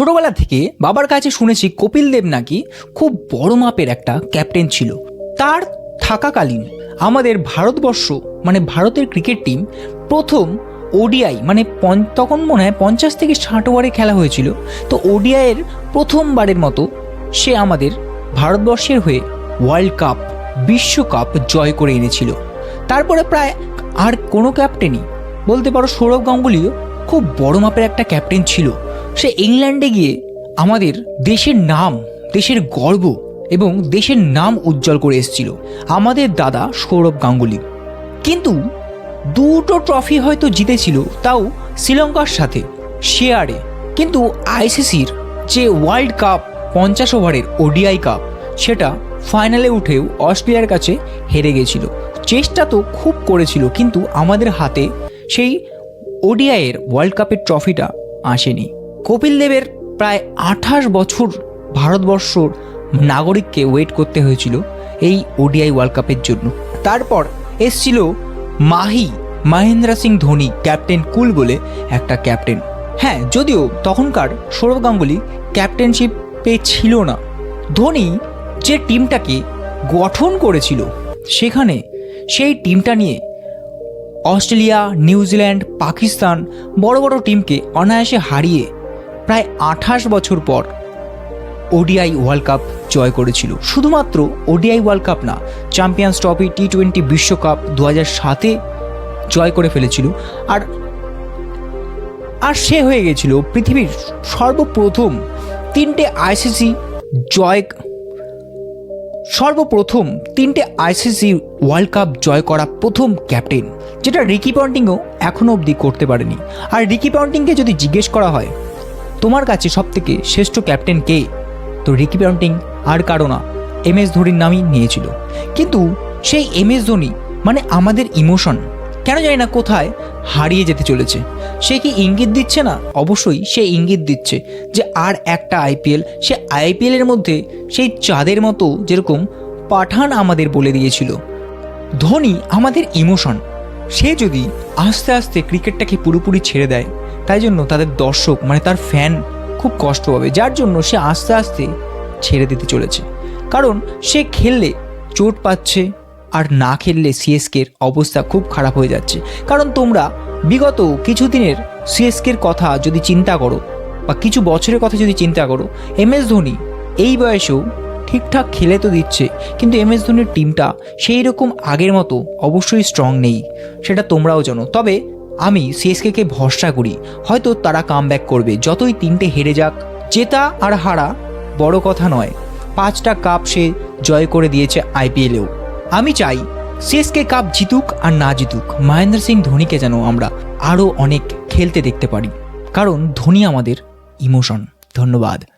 ছোটবেলা থেকে বাবার কাছে শুনেছি কপিল দেব নাকি খুব বড় মাপের একটা ক্যাপ্টেন ছিল। তার থাকাকালীন আমাদের ভারতবর্ষ মানে ভারতের ক্রিকেট টিম প্রথম ওডিআই মানে তখন মনে হয় 50 থেকে 60 ওভারে খেলা হয়েছিল। তো ওডিআইয়ের প্রথমবারের মতো সে আমাদের ভারতবর্ষের হয়ে ওয়ার্ল্ড কাপ বিশ্বকাপ জয় করে এনেছিল। তারপরে প্রায় আর কোনো ক্যাপ্টেনই বলতে পারো, সৌরভ গাঙ্গুলিও খুব বড় মাপের একটা ক্যাপ্টেন ছিল। সে ইংল্যান্ডে গিয়ে আমাদের দেশের নাম, দেশের গর্ব এবং দেশের নাম উজ্জ্বল করে এসেছিল আমাদের দাদা সৌরভ গাঙ্গুলি। কিন্তু দুটো ট্রফি হয়তো জিতেছিল, তাও শ্রীলঙ্কার সাথে শেয়ারে। কিন্তু আইসিসির যে ওয়ার্ল্ড কাপ 50 ওভারের ওডিআই কাপ, সেটা ফাইনালে উঠেও অস্ট্রেলিয়ার কাছে হেরে গেছিল। চেষ্টা তো খুব করেছিল, কিন্তু আমাদের হাতে সেই ওডিআইয়ের ওয়ার্ল্ড কাপের ট্রফিটা আসেনি। কপিল দেবের প্রায় 28 বছর ভারতবর্ষর নাগরিককে ওয়েট করতে হয়েছিল এই ওডিআই ওয়ার্ল্ড কাপের জন্য। তারপর এসছিল মহেন্দ্র সিং ধোনি, ক্যাপ্টেন কুল বলে একটা ক্যাপ্টেন। হ্যাঁ, যদিও তখনকার সৌরভ গাঙ্গুলি ক্যাপ্টেনশিপে ছিল না। ধোনি যে টিমটাকে গঠন করেছিল সেখানে সেই টিমটা নিয়ে অস্ট্রেলিয়া, নিউজিল্যান্ড, পাকিস্তান বড় বড় টিমকে অনায়াসে হারিয়ে প্রায় 28 বছর পর ওডিআই ওয়ার্ল্ড কাপ জয় করেছিল। শুধুমাত্র ওডিআই ওয়ার্ল্ড কাপ না, চ্যাম্পিয়ন্স ট্রফি, টি20 বিশ্বকাপ 2007-এ জয় করে ফেলেছিল। আর সে হয়ে গেছিল পৃথিবীর সর্বপ্রথম 3টে আইসিসি ওয়ার্ল্ড কাপ জয় করা প্রথম ক্যাপ্টেন, যেটা রিকি পন্টিংও এখনও অবধি করতে পারেনি। আর রিকি পন্টিংকে যদি জিজ্ঞেস করা হয় তোমার কাছে সবথেকে শ্রেষ্ঠ ক্যাপ্টেন কে, তো রিকি পন্টিং আর কারো না, MS ধোনির নামই নিয়েছিল। কিন্তু সেই MS ধোনি মানে আমাদের ইমোশন কেন জানি না কোথায় হারিয়ে যেতে চলেছে। সে কি ইঙ্গিত দিচ্ছে না? অবশ্যই সে ইঙ্গিত দিচ্ছে যে আর একটা আইপিএল। সে আইপিএলের মধ্যে সেই চাঁদের মতো যেরকম পাঠান আমাদের বলে দিয়েছিল, ধোনি আমাদের ইমোশন। সে যদি আস্তে আস্তে ক্রিকেটটাকে পুরোপুরি ছেড়ে দেয়, তাই জন্য তাদের দর্শক মানে তার ফ্যান খুব কষ্ট পাবে, যার জন্য সে আস্তে আস্তে ছেড়ে দিতে চলেছে। কারণ সে খেললে চোট পাচ্ছে, আর না খেললে সিএসকের অবস্থা খুব খারাপ হয়ে যাচ্ছে। কারণ তোমরা বিগত কিছুদিনের সিএসকের কথা যদি চিন্তা করো বা কিছু বছরের কথা যদি চিন্তা করো, MS ধোনি এই বয়সেও ঠিকঠাক খেলে তো দিচ্ছে, কিন্তু MS ধোনির টিমটা সেই রকম আগের মতো অবশ্যই স্ট্রং নেই, সেটা তোমরাও জানো। তবে আমি সিএসকেকে ভরসা করি, হয়তো তারা কামব্যাক করবে। যতই 3টে হেরে যাক, জেতা আর হারা বড় কথা নয়, 5টা কাপ সে জয় করে দিয়েছে আইপিএলেও। আমি চাই সিএসকে কাপ জিতুক আর না জিতুক, মহেন্দ্র সিং ধোনিকে যেন আমরা আরও অনেক খেলতে দেখতে পারি, কারণ ধোনি আমাদের ইমোশন। ধন্যবাদ।